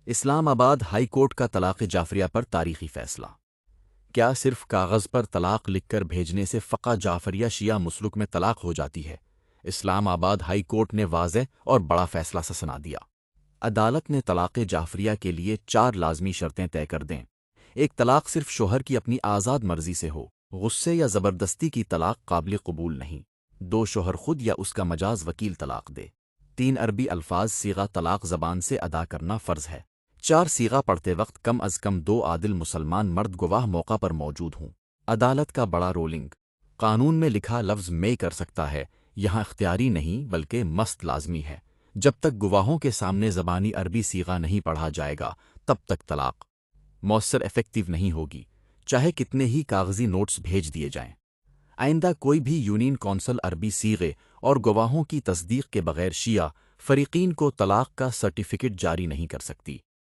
اسلام آباد high court کا طلاق جعفریہ پر تاریخی فیصلہ۔ کیا صرف کاغذ پر طلاق لکھ کر بھیجنے سے فقہ جعفریہ شیعہ مسلک میں طلاق ہو جاتی ہے؟ اسلام آباد ہائی کورٹ نے واضح اور بڑا فیصلہ سنا دیا۔ عدالت نے طلاق جعفریہ کے لیے 4 لازمی شرطیں طے کر دیں۔ ایک، طلاق صرف شوہر کی اپنی آزاد مرضی سے ہو، غصے یا زبردستی کی طلاق قابل قبول نہیں۔ 2، شوہر خود یا اس کا مجاز وکیل طلاق دے۔ 3، عربی الفاظ صیغہ طلاق زبان سے ادا کرنا فرض ہے۔ 4، صیغہ پڑھتے وقت کم از کم 2 عادل مسلمان مرد گواہ موقع پر موجود ہوں۔ عدالت کا بڑا رولنگ۔ قانون میں لکھا لفظ میں کر سکتا ہے یہاں اختیاری نہیں بلکہ مست لازمی ہے۔ جب تک گواہوں کے سامنے زبانی عربی صیغہ نہیں پڑھا جائے گا تب تک طلاق مؤثر افیکٹو نہیں ہوگی، چاہے کتنے ہی کاغذی نوٹس بھیج دیے جائیں۔ آئندہ کوئی بھی یونین کونسل عربی صیغے اور گواہوں کی تصدیق کے بغیر شیعہ فریقین کو طلاق کا سرٹیفکیٹ جاری نہیں کر سکتی۔